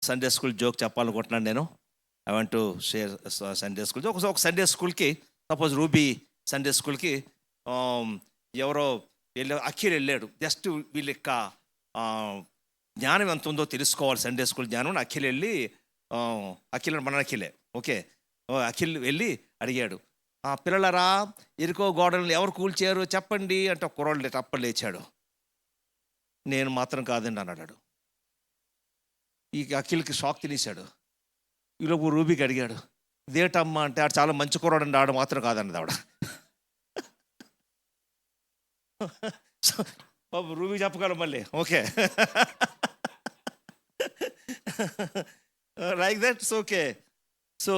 Sunday school joke చెప్పాలనుకుంటున్నాను నేను. I want to share Sunday school joke. ఒక Sunday స్కూల్కి, సపోజ్ రూబీ సండే స్కూల్కి ఎవరో అఖిల్ వెళ్ళాడు. జస్ట్ వీళ్ళ యొక్క జ్ఞానం ఎంత ఉందో తెలుసుకోవాలి, సండే స్కూల్ జ్ఞానం. అఖిల్ వెళ్ళి అఖిల్ మన అఖిలే, ఓకే, అఖిల్ వెళ్ళి అడిగాడు, పిల్లలరా ఇరుకో గోడలను ఎవరు కూల్చారు చెప్పండి అంటే ఒక కుర్రాడు తప్ప లేచాడు. నేను మాత్రం కాదండి అన్నాడు. ఈ అఖిల్కి షాక్ తినేశాడు. ఈలోపు రూబీకి అడిగాడు, ఇదేటమ్మా అంటే ఆడు చాలా మంచి కుర్రాడు అండి, ఆడు మాత్రం కాదన్నది ఆవిడ. బాబు రూబీ చెప్పగలం మళ్ళీ, okay, like that. Okay, so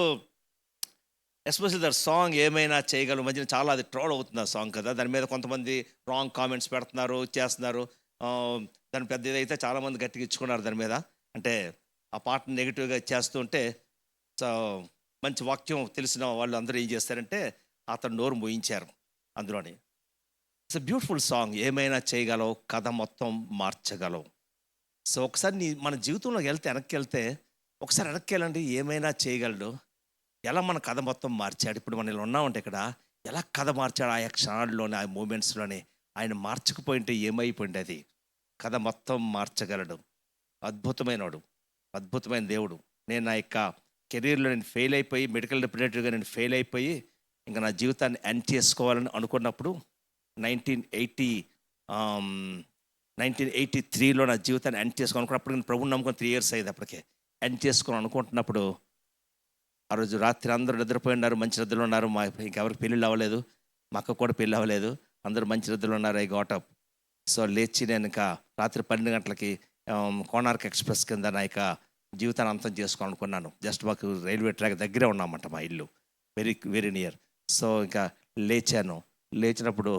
especially that song ఏమైనా చేయగలం మధ్యన చాలా అది ట్రోల్ అవుతుంది ఆ సాంగ్ కదా. దాని మీద కొంతమంది రాంగ్ కామెంట్స్ పెడుతున్నారు, చేస్తున్నారు. దాని పెద్ద ఇదైతే చాలామంది గట్టిగా ఇచ్చుకున్నారు దాని మీద. అంటే ఆ పాటను నెగిటివ్గా చేస్తుంటే మంచి వాక్యం తెలిసిన వాళ్ళు అందరూ ఏం చేస్తారంటే అతను నోరు మోయించారు అందులోని. It's a beautiful song. ఏమైనా చేయగలవు, కథ మొత్తం మార్చగలవు. సో ఒకసారి మన జీవితంలోకి వెనక్కి వెళ్తే ఒకసారి వెనక్కి వెళ్ళండి. ఏమైనా చేయగలడు, ఎలా మన కథ మొత్తం మార్చాడు. ఇప్పుడు మనం ఇలా ఉన్నామంటే ఇక్కడ ఎలా కథ మార్చాడు, ఆ క్షణాల్లోనే, ఆ మూమెంట్స్లోనే. ఆయన మార్చకపోయింటే ఏమైపోయింది, అది కథ మొత్తం మార్చగలడు. అద్భుతమైనవాడు, అద్భుతమైన దేవుడు. నేను నా యొక్క కెరీర్లో నేను ఫెయిల్ అయిపోయి, మెడికల్ రిప్రజెంటేటివ్గా నేను ఫెయిల్ అయిపోయి ఇంకా నా జీవితాన్ని ఎండ్ చేసుకోవాలని అనుకున్నప్పుడు 1983లో నా జీవితాన్ని ఎండ్ చేసుకోవాలనుకున్నప్పుడు, నేను ప్రభుని నమ్ముకొని 3 years అయ్యింది అప్పటికే. ఎండ్ చేసుకోవాలని అనుకుంటున్నప్పుడు ఆ రోజు రాత్రి అందరూ నిద్రపోయి ఉన్నారు, మంచి నిద్రలో ఉన్నారు. ఇంకెవరికి పెళ్ళిళ్ళు అవ్వలేదు, మా అక్క కూడా పెళ్ళి అవ్వలేదు, అందరూ మంచి నిద్రలో ఉన్నారు. I got up. సో లేచి నేను ఇంకా రాత్రి 12 గంటలకి కోనార్క్ ఎక్స్ప్రెస్ కింద నా యొక్క జీవితాన్ని అంతం చేసుకోవాలనుకున్నాను. జస్ట్ మాకు రైల్వే ట్రాక్ దగ్గరే ఉన్నామంట మా ఇల్లు, వెరీ వెరీ నియర్. సో ఇంకా లేచాను. లేచినప్పుడు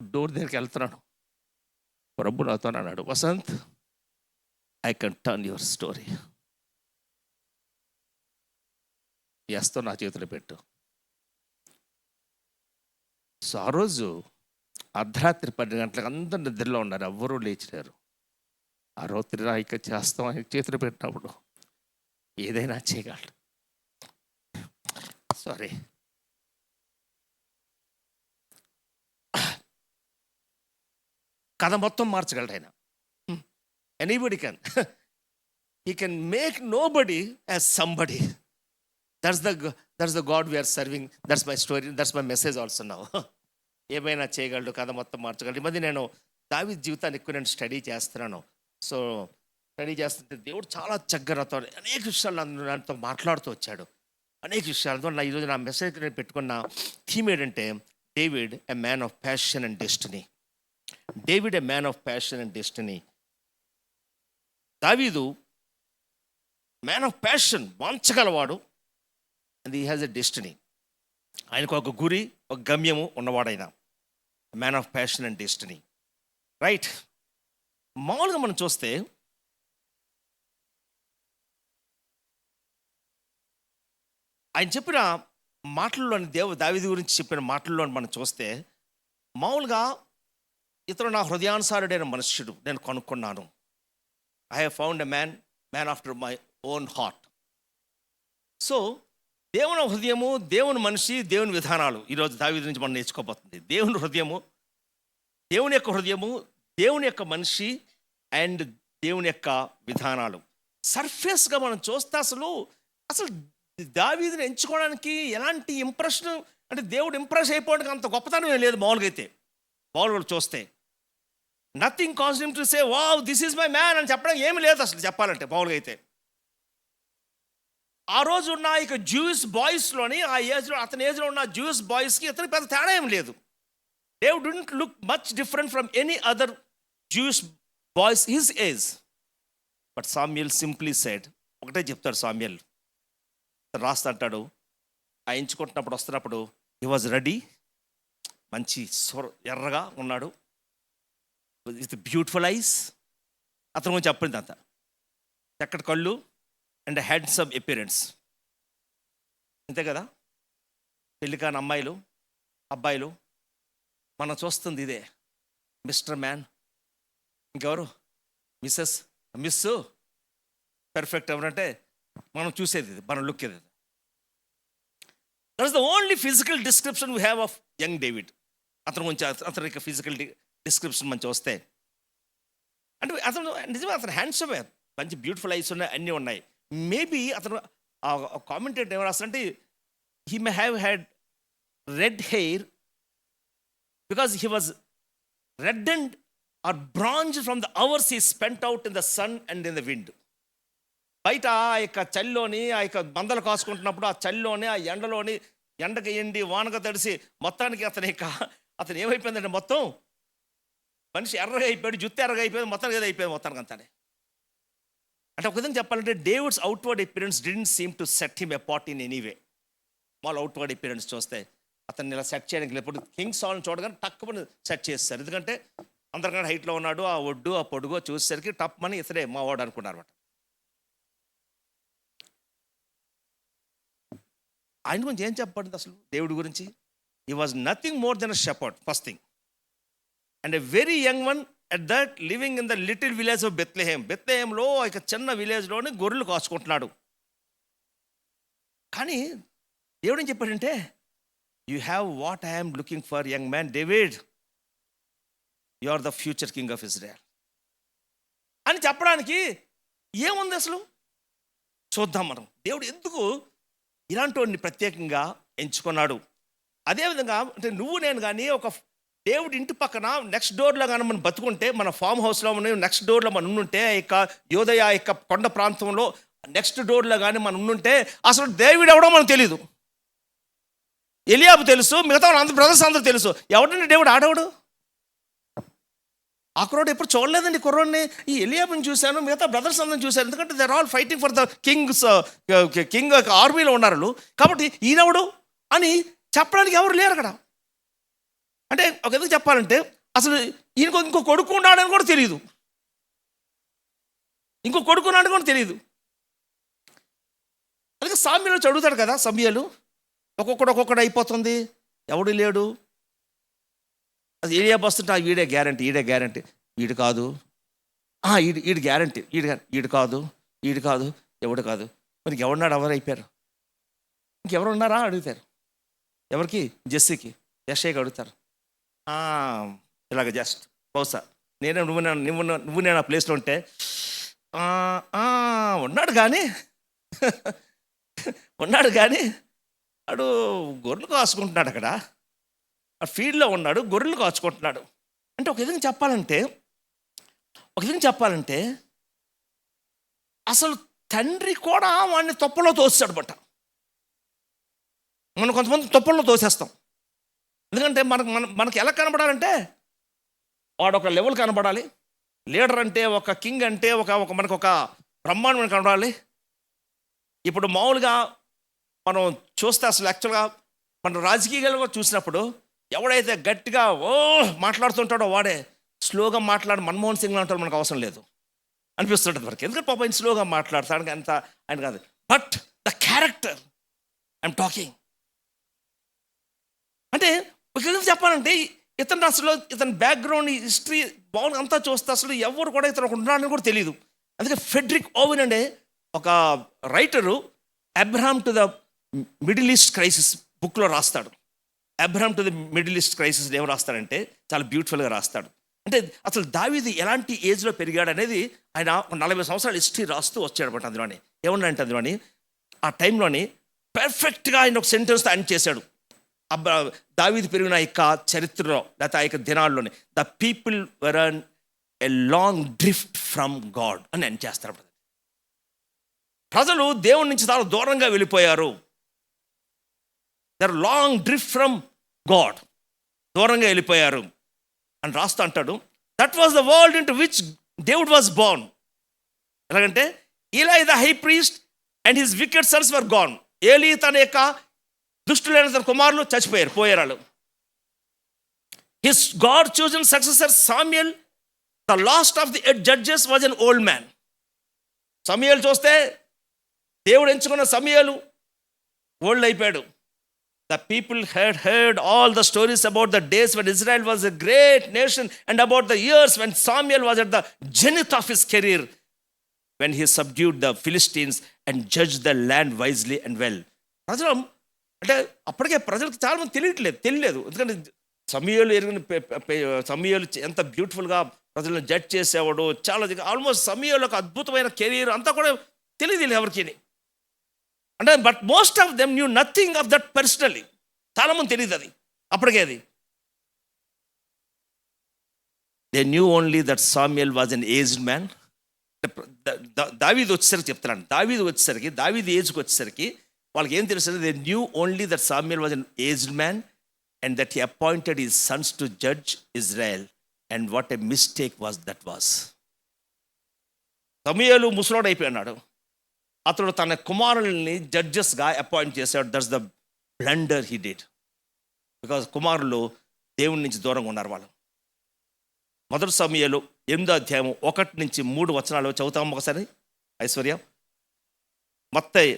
డోర్ దగ్గరికి వెళ్తున్నాను. ప్రభు నాతో అన్నాడు, Vasanth, I can turn your story. ఎస్తో నా చేతిలో పెట్టు. సో ఆ రోజు అర్ధరాత్రి 12 గంటలకు అందరు నిద్రలో ఉన్నారు, ఎవ్వరూ లేచినారు. ఆ రాత్రి ఇక చేస్తాం ఆయన చేతులు పెట్టినప్పుడు ఏదైనా చేయగలడు. సారీ, కథ మొత్తం మార్చగలడు ఆయన. Anybody can. He can make nobody as somebody. That's the God we're serving. That's my story, that's my message also now. ఏమైనా చేయగలడు, కథ మొత్తం మార్చగలడు. ఈ మధ్య నేను దావీదు జీవితాన్ని ఎక్కువ నేను స్టడీ చేస్తున్నాను. సో స్టడీ చేస్తుంటే దేవుడు చాలా చక్కగా నాతో అనేక విషయాలు నాతో మాట్లాడుతూ వచ్చాడు, అనేక విషయాలతో. ఈరోజు నా మెసేజ్ నేను పెట్టుకున్న థీమ్ ఏంటంటే David a man of passion and destiny. David a man of passion and destiny. Daveedu man of passion, వాంచగలవాడు. And he has a destiny. ఆయనకు ఒక గురి, ఒక గమ్యము ఉన్నవాడైన man of passion and destiny, right. మామూలుగా మనం చూస్తే ఆయన చెప్పిన మాటల్లోని దావీదు గురించి చెప్పిన మాటల్లో మనం చూస్తే మామూలుగా ఇతను నా హృదయానుసారుడైన మనుష్యుడు నేను కనుక్కున్నాను. I have found a man after my own heart. So దేవుని హృదయము, దేవుని మనిషి, దేవుని విధానాలు ఈరోజు దావీదు నుంచి మనం నేర్చుకోబోతుంది. దేవుని హృదయము, దేవుని యొక్క హృదయము, దేవుని యొక్క మనిషి అండ్ దేవుని యొక్క విధానాలు. సర్ఫేస్గా మనం చూస్తే అసలు దావీదుని ఎంచుకోవడానికి ఎలాంటి ఇంప్రెషన్, అంటే దేవుడు ఇంప్రెస్ అయిపోవడానికి అంత గొప్పతనం ఏం లేదు. మామూలుగా అయితే మామూలుగా చూస్తే nothing cause him to say wow this is my man అని చెప్పడం ఏమి లేదు అసలు చెప్పాలంటే. మామూలుగా అయితే ఆ రోజు ఉన్న ఇక జ్యూస్ బాయ్స్లోని, ఆ ఏజ్లో, అతని ఏజ్లో ఉన్న జ్యూస్ బాయ్స్కి ఇతనికి పెద్ద తేడా ఏం లేదు. David didn't look much different from any other juice boys his age. But Samuel simply said, ఒకటే చెప్తాడు సామ్యుయల్, రాస్తంటాడు, ఆ ఎంచుకుంటున్నప్పుడు వస్తున్నప్పుడు హీ వాజ్ రెడీ, మంచి ఎర్రగా ఉన్నాడు, విత్ బ్యూటిఫుల్ ఐస్. అతను గురించి చెప్పింది అంత చక్కటి కళ్ళు అండ్ హ్యాండ్సమ్ అపియరెన్స్. అంతే కదా, పెళ్ళికాని అమ్మాయిలు, అబ్బాయిలు మనం చూస్తుంది ఇదే. మిస్టర్ మ్యాన్, ఇంకెవరు మిస్సు పర్ఫెక్ట్ ఎవరంటే మనం చూసేది ఇది, మనం లుక్ ఇది. That is the only physical description we have of young David. అతను గురించి అతని యొక్క ఫిజికల్ డిస్క్రిప్షన్ మంచి వస్తే అంటే అతను నిజమే, అతను హ్యాండ్సమ్, మంచి బ్యూటిఫుల్ ఐస్ ఉన్నాయి, అన్నీ ఉన్నాయి. మేబీ అతను కామెంటేటర్ ఏమో రాస్తారంటే he may have had red hair because he was reddened or bronzed from the hours he spent out in the sun and in the wind. బయట ఆ యొక్క చలిలోని, ఆ యొక్క బందలు కాసుకుంటున్నప్పుడు ఆ చలిలోని, ఆ ఎండలోని, ఎండకి ఎండి వానక తడిసి మొత్తానికి అతను ఏమైపోయిందంటే మొత్తం మనిషి ఎర్రగా అయిపోయాడు, జుత్తు ఎర్రగా అయిపోయింది, మొత్తానికి ఏదో అయిపోయింది మొత్తానికి అంతానే. అంటే ఒక విధంగా చెప్పాలంటే David's outward appearance didn't seem to set him apart in anyway. వాళ్ళ అవుట్వర్డ్ అపియరెన్స్ చూస్తే అతన్ని ఇలా సెట్ చేయడానికి ఇప్పుడు కింగ్ సాల్ని చూడగానే టక్కుమని సెట్ చేస్తారు. ఎందుకంటే అందరికంటే హైట్లో ఉన్నాడు, ఆ ఒడ్డు ఆ పొడుగు చూసేసరికి టప్ మని ఇతనే మా వాడు అనుకున్నారు అనమాట. ఆయన గురించి ఏం చెప్పబడింది అసలు దేవుడి గురించి? He was nothing more than a shepherd first thing, and a very young one at that living in the little village of Bethlehem. బెత్లెహేమ్లో ఇక చిన్న విలేజ్లోని గొర్రెలు కాచుకుంటున్నాడు. కానీ దేవుడు ఏం చెప్పాడంటే, you have what I'm looking for young man David, you are the future king of Israel అని చెప్పడానికి ఏముంది అసలు? చూద్దాం మనం దేవుడు ఎందుకు ఇలాంటి వాడిని ప్రత్యేకంగా ఎంచుకున్నాడు. అదేవిధంగా అంటే నువ్వు నేను కానీ ఒక దేవుడి ఇంటి పక్కన నెక్స్ట్ డోర్లో కానీ మనం బతుకుంటే, మన ఫామ్ హౌస్లో నెక్స్ట్ డోర్లో మనం ఉండుంటే, ఇక యోదయ యొక్క కొండ ప్రాంతంలో నెక్స్ట్ డోర్లో కానీ మనం ఉండుంటే అసలు దేవుడు ఎవడో మనకు తెలియదు. ఎలియాబు తెలుసు, మిగతా అందరు బ్రదర్స్ అందరూ తెలుసు. ఎవడండి దేవుడు? ఆడవుడు ఆ కుర్రోడు ఎప్పుడు చూడలేదండి. కుర్రోడిని ఈ ఎలియాబుని చూశాను, మిగతా బ్రదర్స్ అందరిని చూశాను. ఎందుకంటే they are all fighting for the king ఆర్మీలో ఉన్నారు. కాబట్టి ఈయనవుడు అని చెప్పడానికి ఎవరు లేరు అక్కడ. అంటే ఒక ఎందుకు చెప్పాలంటే అసలు ఈయనకు ఇంకో కొడుకు ఉన్నాడని కూడా తెలియదు, ఇంకో కొడుకున్నాడని కూడా తెలియదు. అందుకే సామ్యలు చదువుతాడు కదా, సమయాలు ఒక్కొక్కడు అయిపోతుంది, ఎవడు లేడు. అది ఏలియాబు వస్తుంటే ఈడే గ్యారంటీ, ఈడు కాదు, ఈడు గ్యారంటీ, ఈడు కాదు, ఎవడు కాదు. మరి ఎవరున్నాడు? ఎవరు అయిపోయారు? ఇంకెవరు ఉన్నారా అడుగుతారు. ఎవరికి? జెస్సీకి, యెషయాకి అడుగుతారు. ఇలాగ జస్ట్ బహుశా నువ్వు నేను ఆ ప్లేస్లో ఉంటే ఉన్నాడు కానీ వాడు గొర్రెలు కాచుకుంటున్నాడు అక్కడ, ఆ ఫీల్డ్లో ఉన్నాడు, గొర్రెలు కాచుకుంటున్నాడు. అంటే ఒక విధంగా చెప్పాలంటే అసలు తండ్రి కూడా వాడిని తొప్పలో తోసాడు బట్ట. మనం కొంతమంది తొప్పల్లో తోసేస్తాం. ఎందుకంటే మనకి ఎలా కనబడాలంటే వాడు ఒక లెవెల్ కనబడాలి, లీడర్ అంటే ఒక కింగ్ అంటే మనకు ఒక బ్రహ్మాండం కనబడాలి. ఇప్పుడు మామూలుగా మనం చూస్తే అసలు యాక్చువల్గా మనం రాజకీయాలుగా చూసినప్పుడు ఎవడైతే గట్టిగా మాట్లాడుతుంటాడో వాడే స్లోగా మాట్లాడి మన్మోహన్ సింగ్ లాంటి మనకు అవసరం లేదు అనిపిస్తుంటుంది మనకి. ఎందుకంటే పాప ఆయన స్లోగా మాట్లాడతాడు అంత ఆయన కాదు. But the character I'm talking అంటే చెప్పాలంటే ఇతను అసలు ఇతని బ్యాక్గ్రౌండ్ హిస్టరీ బాగుంది అంతా చూస్తే అసలు ఎవరు కూడా ఇతను ఉన్నాడని కూడా తెలియదు. అందుకే ఫ్రెడరిక్ ఓవెన్ అనే ఒక writer Abraham to the middle east crisis బుక్లో రాస్తాడు. Abraham to the middle east crisis ఏం రాస్తాడంటే చాలా బ్యూటిఫుల్గా రాస్తాడు. అంటే అసలు దావీదు ఎలాంటి ఏజ్లో పెరిగాడు అనేది ఆయన 40 సంవత్సరాల హిస్టరీ రాస్తూ వచ్చాడు. అందులోని ఏమన్నాడంటే అందులోని ఆ టైంలోని పర్ఫెక్ట్గా ఆయన ఒక సెంటెన్స్తో ఆయన చేశాడు. దావీదు పెరిగిన యొక్క చరిత్రలో లేకపోతే ఆ యొక్క దినాల్లోని the people were a long drift from God అని ఆయన చేస్తారు. ప్రజలు దేవుడి నుంచి చాలా దూరంగా వెళ్ళిపోయారు. They're long drift from God, దూరంగా వెళ్ళిపోయారు అని రాస్తూ అంటాడు. That was the world into which David was born. ఎలాగంటే Eli the high priest and his wicked sons were gone. Eli తన యొక్క దుష్టులైన తన కుమారులు పోయారు వాళ్ళు. His God chosen successor Samuel the last of the judges was an old man. Samuyelu చూస్తే దేవుడు ఎంచుకున్న సమూయేలు ఓల్డ్ అయిపోయాడు. The people had heard all the stories about the days when Israel was a great nation and about the years when Samuel was at the zenith of his career, when he subdued the Philistines and judged the land wisely and well. ప్రజలు అంటే అప్పటికే ప్రజలకు చాలా మంది తెలియలేదు. ఎందుకంటే సమూయేలు ఎంత బ్యూటిఫుల్గా ప్రజలను జడ్జ్ చేసేవాడు, చాలా ఆల్మోస్ట్ సమూయేలు ఒక అద్భుతమైన కెరీర్ అంతా కూడా తెలియదు ఎవరికి అంటే. But most of them knew nothing of that personally. చాలా మంది తెలియదు అది అప్పటికే. అది they knew only that Samuel was an aged man. Daveedu వచ్చేసరికి చెప్తున్నాను, దావీదు ఏజ్కి వచ్చేసరికి వాళ్ళకి ఏం తెలుసు, they knew only that Samuel was an aged man and that he appointed his sons to judge Israel and what a mistake that was. Samuyelu ముసలోడు అయిపోయినాడు, అతడు తన కుమారుల్ని జడ్జెస్గా అపాయింట్ చేశాడు. That's the blunder he did. Because కుమారులు దేవుని నుంచి దూరంగా ఉన్నారు వాళ్ళు. మొదటి సమూయేలు 8వ అధ్యాయం 1-3 చదువుతాం ఒకసారి ఐశ్వర్య. మత్తయి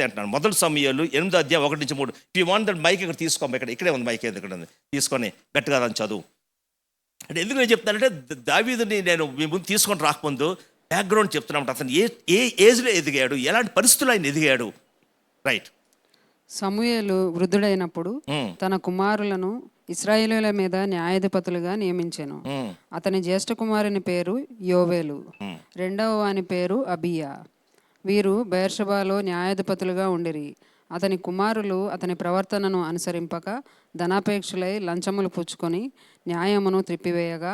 అంటున్నాను. మొదటి సమూయేలు 8వ అధ్యాయం 1-3. ఈ వాంట్ దట్ మైక్ ఇక్కడ తీసుకోము, ఇక్కడే ఉంది మైక్, ఇక్కడ ఉంది, తీసుకొని గట్టిగా దాన్ని చదువు. అంటే ఎందుకు నేను చెప్తానంటే, దావీదుని నేను మీ ముందు తీసుకొని రాకముందు బ్యాక్గ్రౌండ్ చెప్తున్నామంట. అతను ఏ ఏజ్లో ఎదిగాడు, ఎలాంటి పరిస్థితులు ఆయన ఎదిగాడు. రైట్. సమూయేలు వృద్ధుడైనప్పుడు తన కుమారులను ఇశ్రాయేలీయుల మీద న్యాయాధిపతులుగా నియమించెను. అతని జ్యేష్ఠ కుమారుని పేరు యోవేలు, రెండవ వాని పేరు అబియా. వీరు బెయేర్షెబాలో న్యాయాధిపతులుగా ఉండిరి. అతని కుమారులు అతని ప్రవర్తనను అనుసరింపక ధనాపేక్షలై లంచములు పుచ్చుకొని న్యాయమును త్రిప్పివేయగా,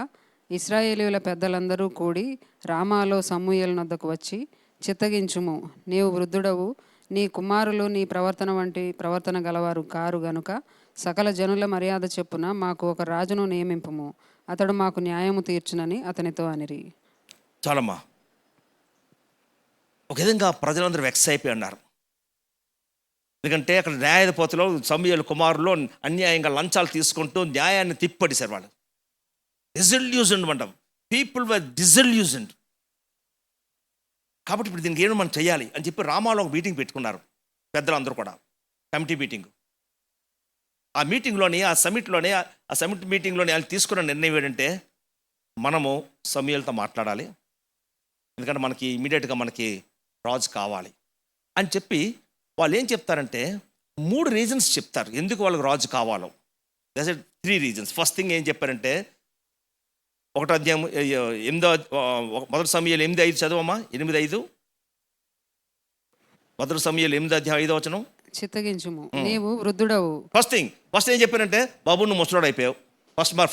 ఇశ్రాయేలీయుల పెద్దలందరూ కూడి రామాలో సమూయేలు నొద్దకు వచ్చి, చిత్తగించుము, నీవు వృద్ధుడవు, నీ కుమారులు నీ ప్రవర్తన వంటి ప్రవర్తన గలవారు కారు గనుక సకల జనుల మర్యాద చెప్పున మాకు ఒక రాజును నియమింపుము, అతడు మాకు న్యాయము తీర్చునని అతనితో అనిరి. చాలమ్మా. ఒక విధంగా ప్రజలందరూ వెక్స్ అయిపోయి ఉన్నారు. ఎందుకంటే అక్కడ న్యాయాధిపతిలో సమూయేలు కుమారులు అన్యాయంగా లంచాలు తీసుకుంటూ న్యాయాన్ని తిప్పడిశారు వాళ్ళు. డిజల్యూజన్ అంటాం, పీపుల్ వర్ డిజల్యూజన్. కాబట్టి ఇప్పుడు దీనికి ఏమో మనం చేయాలి అని చెప్పి రామాలో ఒక మీటింగ్ పెట్టుకున్నారు పెద్దలందరూ కూడా, కమిటీ మీటింగ్. ఆ మీటింగ్లోని ఆ సమిట్ మీటింగ్లోని వాళ్ళు తీసుకున్న నిర్ణయం ఏంటంటే, మనము సమూయేలుతో మాట్లాడాలి, ఎందుకంటే మనకి ఇమీడియట్గా మనకి రాజు కావాలి అని చెప్పి వాళ్ళు ఏం చెప్తారంటే 3 రీజన్స్ చెప్తారు ఎందుకు వాళ్ళకి రాజు కావాలో. That's 3 reasons. ఫస్ట్ థింగ్ ఏం చెప్పారంటే, 1వ అధ్యాయం 1 సమూయేలు 8:5 చదవమ్మా. 8:5 1 సమూయేలు 8వ అధ్యాయం 5వ వచనం. చిత్తగించుము, నీవు వృద్ధుడవు. ఫస్ట్ ఏం చెప్పారంటే, బాబు నువ్వు ముసలోడు అయిపోయావు.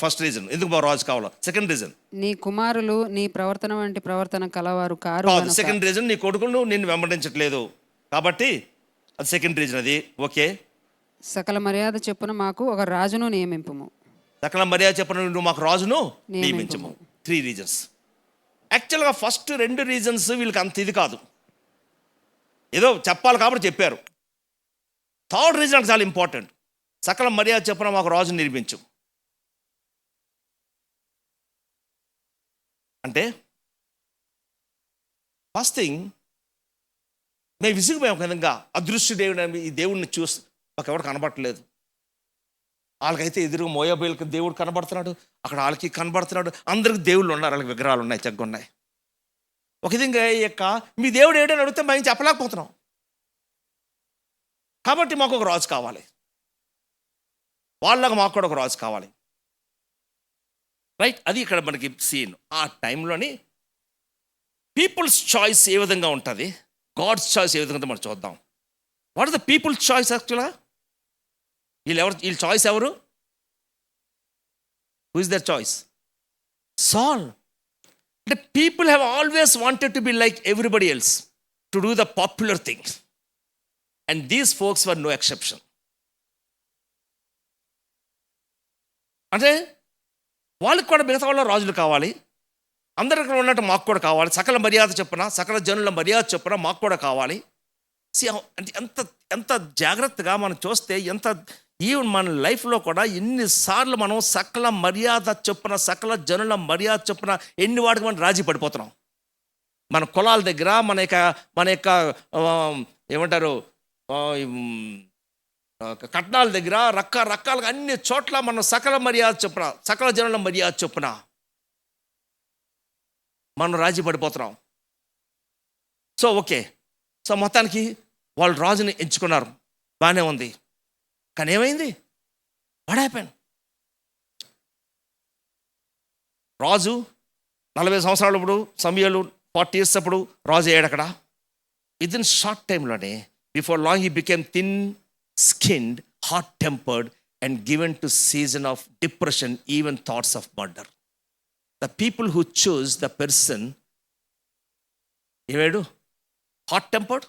ఫస్ట్ రీజన్ ఎందుకు బాబు రాజు కావాలో. సెకండ్ రీజన్, నీ కుమారులు నీ ప్రవర్తన వంటి ప్రవర్తన కలవారు కారు. సెకండ్ రీజన్, నీ కొడుకులు నిన్ను వెంబడించట్లేదు కాబట్టి అది సెకండ్ రీజన్. అది ఓకే. సకల మర్యాద చెప్పున మాకు ఒక రాజును నియమింపుము. సకల మర్యాద చెప్పున నువ్వు మాకు రాజును నియమించము. 3 రీజన్స్. యాక్చువల్గా ఫస్ట్ 2 రీజన్స్ వీళ్ళకి అంత ఇది కాదు, ఏదో చెప్పాలి కాబట్టి చెప్పారు. థర్డ్ రీజన్ చాలా ఇంపార్టెంట్. సకల మర్యాద చెప్పున మాకు రాజును నిర్మించు అంటే, ఫస్ట్ థింగ్ మేము విసిగిపోయాం. ఒక విధంగా అదృశ్య దేవుడు, ఈ దేవుడిని చూసి మాకు ఎవరు కనబడట్లేదు. వాళ్ళకైతే ఎదురు మోయాబీలకి దేవుడు కనబడుతున్నాడు, అక్కడ వాళ్ళకి కనబడుతున్నాడు, అందరికి దేవుళ్ళు ఉన్నారు, వాళ్ళకి విగ్రహాలు ఉన్నాయి, చక్కగా. ఒక విధంగా మీ దేవుడు ఏంటని అడిగితే మేము చెప్పలేకపోతున్నాం. కాబట్టి మాకు ఒక రాజు కావాలి, వాళ్ళకి మాకు కూడా ఒక రాజు కావాలి. రైట్. అది ఇక్కడ మనకి సీన్. ఆ టైంలోని పీపుల్స్ చాయిస్ ఏ విధంగా ఉంటుంది, గాడ్స్ చాయిస్ ఏ విధంగా మనం చూద్దాం. What is the people's choice యాక్చువల్గా? వీళ్ళ చాయిస్ ఎవరు? Who is their choice? Saul. అంటే people have always wanted to be like everybody else, to do the popular things, and these folks were no exception. అంటే వాళ్ళకి కూడా మిగతా వాళ్ళ రాజులు కావాలి, అందరికీ ఉన్నట్టు మాకు కూడా కావాలి, సకల మర్యాద చొప్పున, సకల జనుల మర్యాద చొప్పున మాకు కూడా కావాలి. అంటే ఎంత జాగ్రత్తగా మనం చూస్తే, ఈవెన్ మన లైఫ్లో కూడా ఎన్నిసార్లు మనం సకల మర్యాద చొప్పున, సకల జనుల మర్యాద చొప్పున ఎన్ని వాటికి మనం రాజీ పడిపోతున్నాం. మన కులాల దగ్గర, మన యొక్క ఏమంటారు కట్నాల దగ్గర రకరకాలుగా అన్ని చోట్ల మనం సకల మర్యాద చొప్పున, సకల జనుల మర్యాద చొప్పున మనం రాజీ పడిపోతున్నాం. సో ఓకే, సో మొత్తానికి వాళ్ళు రాజుని ఎంచుకున్నారు, బాగానే ఉంది. కానీ ఏమైంది? What happen? రాజు 40 సంవత్సరాలు అప్పుడు, సమయాలు 40 years అప్పుడు రాజు అయ్యాడు అక్కడ. విదిన్ షార్ట్ టైంలోనే, before long he became thin skinned, hot tempered and given to season of depression, even thoughts of murder. The people who choose the person ఏవాడు? Hot tempered,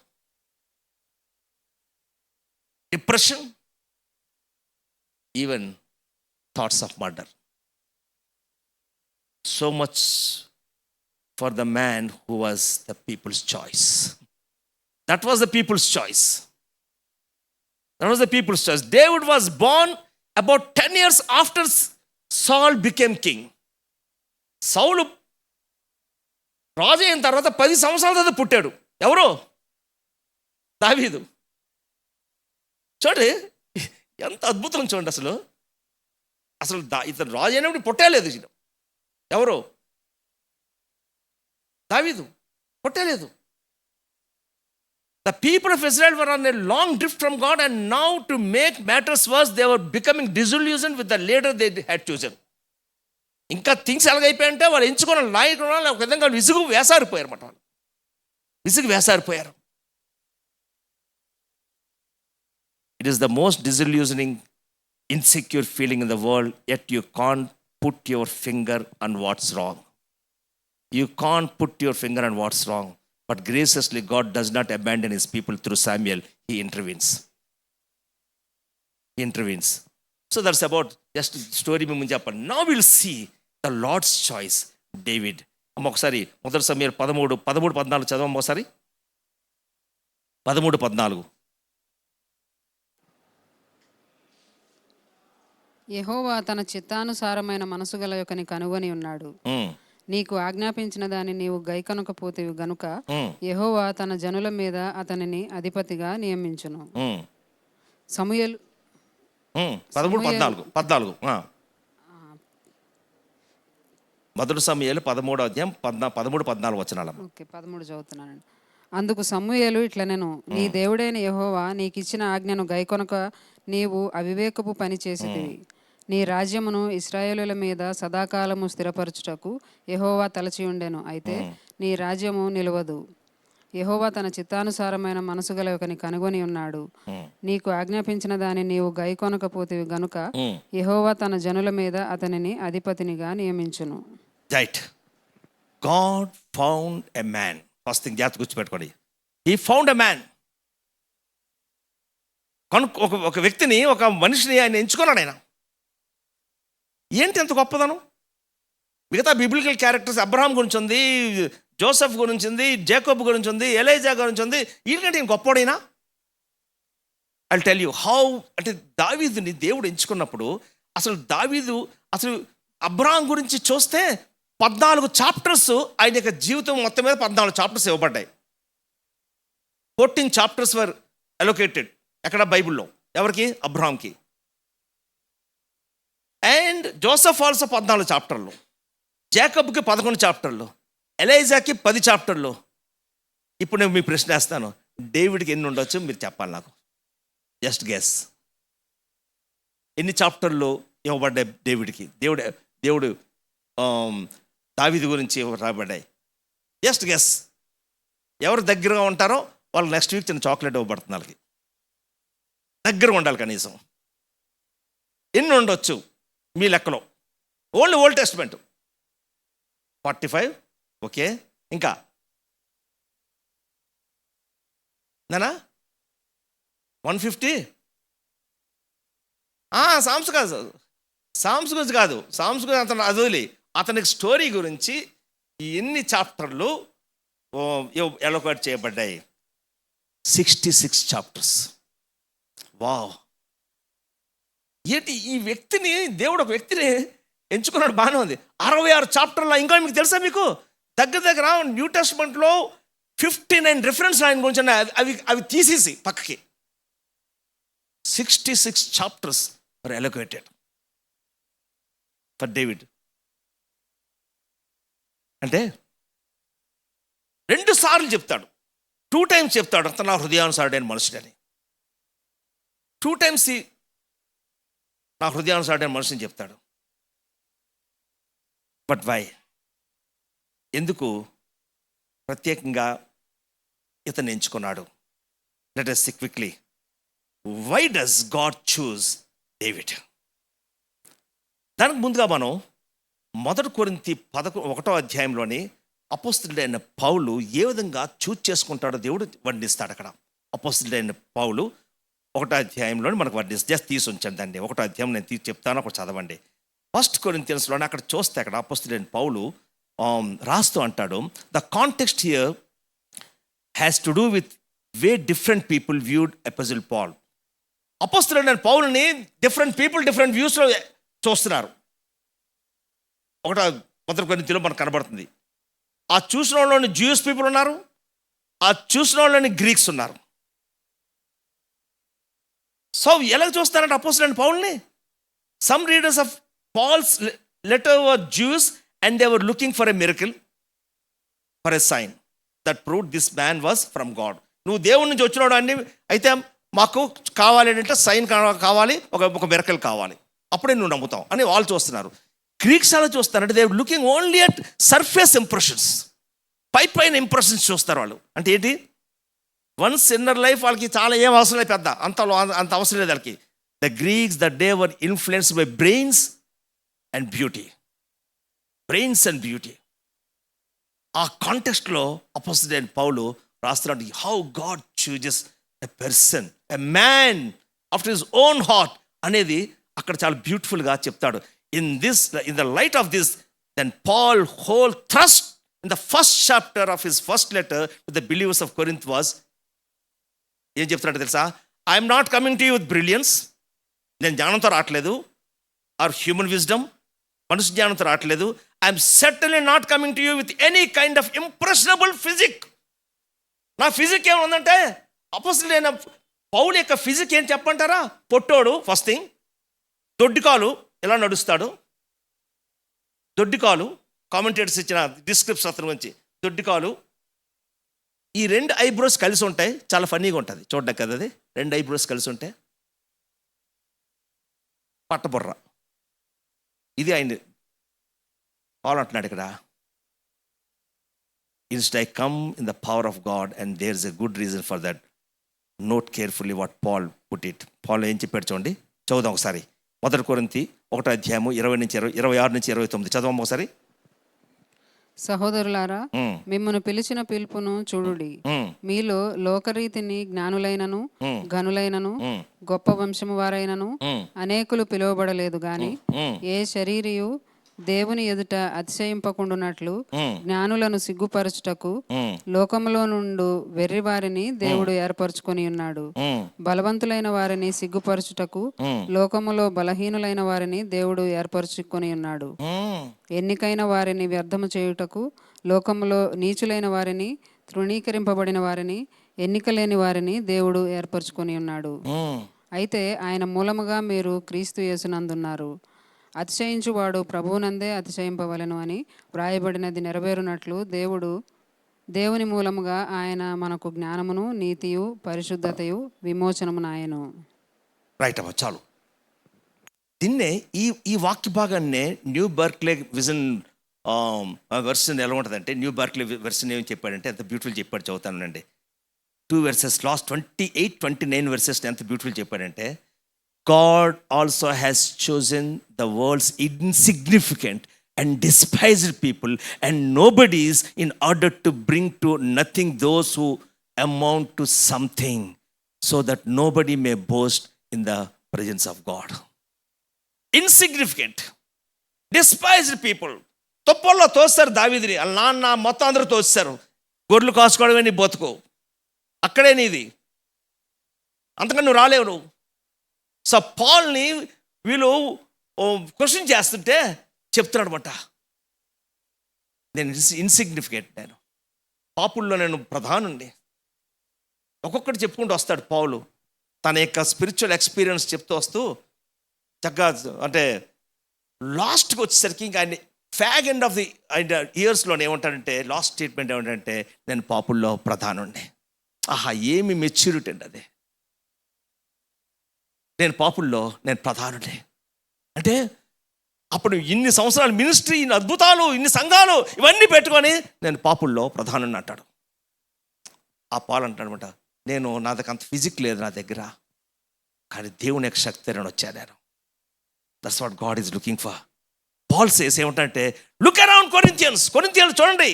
depression, even thoughts of murder. So much for the man who was the people's choice. That was the people's choice. That was the people's choice. David was born about 10 years after Saul became king. సౌలు రాజు అయిన తర్వాత 10 సంవత్సరాల తర్వాత పుట్టాడు. ఎవరు? దావీదు. చూడండి ఎంత అద్భుతం చూడండి. అసలు ఇతను రాజు అయినప్పుడు పుట్టలేదు. ఎవరు? దావీదు. పుట్టలేదు. The people of Israel were on a long drift from God, and now to make matters worse, they were becoming disillusioned with the leader they had chosen. ఇంకా థింగ్స్ ఎలాగైపోయాయంటే వాళ్ళు ఎంచుకున్న నాయకుడు ఒక విధంగా విసుగు వేసారిపోయారు అన్నమాట. వాళ్ళు విసుగు వేసారిపోయారు. It is the most disillusioning, insecure feeling in the world, yet you can't put your finger on what's wrong. You can't put your finger on what's wrong. But graciously, God does not abandon his people through Samuel. He intervenes. He intervenes. So that's about just story. Now we'll see the Lord's choice, David. ఒకసారి 1 సమూయేలు 13-14 చదవం ఒకసారి. 13-14. యెహోవా తన చిత్తానుసారమైన మనసు గల యొక్కని కనుగొని ఉన్నాడు. నీకు ఆజ్ఞాపించిన దాన్ని నీవు గైకొనకపోతివి గనుక యెహోవా తన జనుల మీద అతనిని అధిపతిగా నియమించును. సమూయేలు 13-14. మొదటి సమూయేలు 13-14 వచనాలు. ఓకే, 13 చదువుతున్నానండి. అందుకు సమూయేలు ఇట్లనెను, నీ దేవుడైన యెహోవా నీకిచ్చిన ఆజ్ఞను గైకొనక నీవు అవివేకపు పని చేసితివి. నీ రాజ్యమును ఇశ్రాయేలుల మీద సదాకాలము స్థిరపరచుటకు యెహోవా తలచి ఉండెను. అయితే నీ రాజ్యము నిలవదు. యెహోవా తన చిత్తానుసారమైన మనసు గల ఒకని కనుగొని ఉన్నాడు. నీకు ఆజ్ఞాపించిన దాన్ని నీవు గైకొనకపోతివి గనుక యెహోవా తన జనుల మీద అతనిని అధిపతినిగా నియమించును. Right. God found a man. First thing జాగ్రత్త గుర్తుపెట్టుకోండి. He found a man. ఒక వ్యక్తిని, ఒక మనిషిని ఆయన ఎంచుకున్నాడు. ఆయన ఏంటి ఎంత గొప్పదనం? మిగతా బిబ్లికల్ క్యారెక్టర్స్ అబ్రహాం గురించి ఉంది, జోసెఫ్ గురించి ఉంది, జేకోబ్ గురించి ఉంది, ఎలైజా గురించి ఉంది. వీటికంటే ఈయన గొప్పోడైనా? I tell you how. అంటే దావీదుని దేవుడు ఎంచుకున్నప్పుడు అసలు అబ్రహాం గురించి చూస్తే 14 చాప్టర్స్ ఆయన యొక్క జీవితం మొత్తం మీద 14 చాప్టర్స్ ఇవ్వబడ్డాయి. 14 చాప్టర్స్ వర్ అలొకేటెడ్ ఎక్కడ? బైబిల్లో. ఎవరికి? అబ్రహాంకి. అండ్ జోసెఫ్ ఆల్సో 14 చాప్టర్లు, జేకబ్కి 11 చాప్టర్లు, ఎలైజాకి 10 చాప్టర్లు. ఇప్పుడు నేను మీ ప్రశ్న వేస్తాను, డేవిడ్కి ఎన్ని ఉండొచ్చు మీరు చెప్పాలి నాకు. Just guess. ఎన్ని చాప్టర్లు ఇవ్వబడ్డాయి డేవిడ్కి? దేవుడు దావీదు గురించి రాబడ్డాయి. Just guess. ఎవరు దగ్గరగా ఉంటారో వాళ్ళు నెక్స్ట్ వీక్ చిన్న చాక్లెట్ ఇవ్వబడుతుంది. వాళ్ళకి దగ్గరగా ఉండాలి కనీసం. ఎన్ని ఉండొచ్చు మీ లెక్కలో? Only old testament 45. ఓకే, ఇంకా నానా 150. సామ్స్ గురించి కాదు. సామ్స్ గురించి అతను అది వదిలి, అతనికి స్టోరీ గురించి ఎన్ని చాప్టర్లు ఎలొకేట్ చేయబడ్డాయి? 66 చాప్టర్స్. వావ్! ఏంటి ఈ వ్యక్తిని, దేవుడు ఒక వ్యక్తిని ఎంచుకున్నాడు, బాగానే ఉంది. 66 చాప్టర్లో. ఇంకా మీకు తెలుసా, మీకు దగ్గర న్యూ టెస్ట్మెంట్లో 59 రిఫరెన్స్ ఆయన గురించి అవి తీసేసి పక్కకి 66 chapters were allocated for David. అంటే 2 సార్లు చెప్తాడు, 2 times చెప్తాడు అతను నా హృదయానుసారుడైన మనుషుడని. 2 times నా హృదయానుసారుడైన మనుషుని చెప్తాడు. But why? ఎందుకు ప్రత్యేకంగా ఇతను ఎంచుకున్నాడు? Let us see quickly. Why does God choose David? దానికి ముందుగా మనం 1 కొరింథీ 11వ అధ్యాయంలోని అపోస్తలుడైన పౌలు ఏ విధంగా చూజ్ చేసుకుంటాడో దేవుడు వర్ణిస్తాడు అక్కడ. అపోస్తలుడైన పౌలు 1వ అధ్యాయంలోని మనకు వర్ణిస్తాడు. జస్ట్ తీసి ఉంచండి దాన్ని. 1వ అధ్యాయం నేను తీసి చెప్తాను, అక్కడ చదవండి. 1 కొరింథియన్స్లోనే అక్కడ చూస్తే అక్కడ అపోస్తలుడైన పౌలు రాస్తూ అంటాడు, the context here has to do with way different people viewed epistle Paul. అపోస్తలుడైన పౌలుని డిఫరెంట్ పీపుల్ డిఫరెంట్ వ్యూస్లో చూస్తున్నారు. 1 కొరింథీలో మనకు కనబడుతుంది. ఆ చూసిన వాళ్ళని జ్యూస్ పీపుల్ ఉన్నారు, ఆ చూసిన వాళ్ళని గ్రీక్స్ ఉన్నారు. సో ఎలా చూస్తారంటే అపోస్తలుడైన పౌల్ని, some readers of Paul's letter were Jews and they were looking for a miracle, for a sign that proved this man was from God. నువ్వు దేవుడి నుంచి వచ్చినాడు అన్ని, అయితే మాకు కావాలి అంటే సైన్ కావాలి, ఒక మిరకల్ కావాలి, అప్పుడే నువ్వు నమ్ముతావు అని వాళ్ళు చూస్తున్నారు. గ్రీక్స్ అలా చూస్తారంటే they looking only at surface impressions, పైన ఇంప్రెషన్స్ చూస్తారు వాళ్ళు. అంటే ఏంటి? వన్స్ ఇన్నర్ లైఫ్ వాళ్ళకి చాలా ఏం అవసరం లేదు, పెద్ద అంత అవసరం లేదు వాళ్ళకి. The Greeks the day were influenced by brains and beauty. ఆ కాంటెక్స్ట్లో అపోస్తలుడైన పౌలు రాస్తున్నాడు, how God chooses a person, a man after his own heart అనేది అక్కడ చాలా బ్యూటిఫుల్గా చెప్తాడు. In the light of this, then Paul whole thrust in the first chapter of his first letter to the believers of Corinth was, ఏం చెప్తున్నాడు తెలుసా? I'm not coming to you with brilliance, నేను జ్ఞానంతో రావట్లేదు, ఆర్ హ్యూమన్ విజ్డమ్, మనుషు జ్ఞానంతో రావట్లేదు. I'm certainly not coming to you with any kind of impressionable physique. నా ఫిజిక్ ఏముందంటే, అపోస్తలుడైన పౌలు యొక్క ఫిజిక్ ఏం చెప్పంటారా? పొట్టోడు, ఫస్ట్ థింగ్. దొడ్డికాలు, ఎలా నడుస్తాడు, దొడ్డికాలు. కామెంటేటర్స్ ఇచ్చిన డిస్క్రిప్షన్ అతని గురించి, దొడ్డికాలు. ఈ 2 ఐబ్రోస్ కలిసి ఉంటాయి, చాలా ఫన్నీగా ఉంటుంది చూడ్డానికి కదా. అది 2 ఐబ్రోస్ కలిసి ఉంటే పట్టబుర్ర. ఇది ఆయన పాల్ అంటున్నాడు ఇక్కడ, instead I come in the power of God and there is a good reason for that. Note carefully what Paul put it. Paul ఏం చెప్పాడు చూడండి, చదువుదాం ఒకసారి. 1 కొరింథీ 1వ అధ్యాయము 26 నుంచి 29 చదవం ఒకసారి. సహోదరులారా, మిమ్మల్ని పిలిచిన పిలుపును చూడుడి. మీలో లోకరీతిని జ్ఞానులైనను ఘనులైనను గొప్ప వంశము వారైనను అనేకులు పిలువబడలేదు గాని, ఏ శరీరియు దేవుని ఎదుట అతిశయింపకుండునట్లు జ్ఞానులను సిగ్గుపరచుటకు లోకములో నుండు వెర్రి వారిని దేవుడు ఏర్పరచుకొని ఉన్నాడు. బలవంతులైన వారిని సిగ్గుపరచుటకు లోకములో బలహీనులైన వారిని దేవుడు ఏర్పరచుకొని ఉన్నాడు. ఎన్నికైన వారిని వ్యర్థము చేయుటకు లోకములో నీచులైన వారిని, తృణీకరింపబడిన వారిని, ఎన్నిక లేని వారిని దేవుడు ఏర్పరచుకొని ఉన్నాడు. అయితే ఆయన మూలముగా మీరు క్రీస్తు యేసునందున్నారు. అతిశయించువాడు ప్రభువునందే అతిశయింపవలెను అని వ్రాయబడినది నెరవేరునట్లు దేవుని మూలముగా ఆయన మనకు జ్ఞానమును, నీతియు, పరిశుద్ధతయు, విమోచనమునాయను. రైట్ అమ్మా, చాలు. దీన్నే ఈ వాక్య భాగాన్నే న్యూ బర్క్లే విజన్ వెర్షన్ ఎలా ఉంటుందంటే, న్యూ బర్క్లే వెర్షన్ ఏం చెప్పాడంటే ఎంత బ్యూటిఫుల్ చెప్పాడు, చదువుతానండి. 2 verses, లాస్ట్ 28-29 verses ఎంత బ్యూటిఫుల్ చెప్పాడంటే, God also has chosen the world's insignificant and despised people and nobodies in order to bring to nothing those who amount to something, so that nobody may boast in the presence of God. Insignificant, despised people. తొప్పల్లో తోస్తారు దావీదుని, వాళ్ళ నాన్న మొత్తం అందరూ తోస్తారు. గొర్రెలు కాసుకోవడమే నీ బతుకు, అక్కడే నీది, అంతకన్నా నువ్వు రాలేవు నువ్వు. సో పాల్ని వీళ్ళు క్వశ్చన్ చేస్తుంటే చెప్తున్నాడు అనమాట, నేను ఇన్సిగ్నిఫికెంట్, నేను పాపుల్లో నేను ప్రధానుండి. ఒక్కొక్కటి చెప్పుకుంటూ వస్తాడు పౌలు. తన యొక్క స్పిరిచువల్ ఎక్స్పీరియన్స్ చెప్తూ వస్తూ చక్కగా అంటే లాస్ట్కి వచ్చేసరికి ఇంకా ఆయన ఫ్యాగ్ ఎండ్ ఆఫ్ ది ఇయర్స్లో ఏమంటాడంటే లాస్ట్ స్టేట్మెంట్ ఏమంటాడంటే నేను పాపుల్లో ప్రధానుణ్ణి. ఆహా, ఏమి మెచ్యూరిటీ అండి అది. నేను పాపుల్లో నేను ప్రధానుడే అంటే అప్పుడు ఇన్ని సంవత్సరాలు మినిస్ట్రీ, ఇన్ని అద్భుతాలు, ఇన్ని సంఘాలు ఇవన్నీ పెట్టుకొని నేను పాపుల్లో ప్రధానుని అంటాడు. ఆ పాలు అంటాడనమాట, నేను నా దగ్గర అంత ఫిజిక్ లేదు నా దగ్గర, కానీ దేవుని యొక్క శక్తి నేను వచ్చాను నేను. That's what God is looking for. Paul says ఏమంటే లుక్ అరౌండ్ కొరింథియన్స్ చూడండి,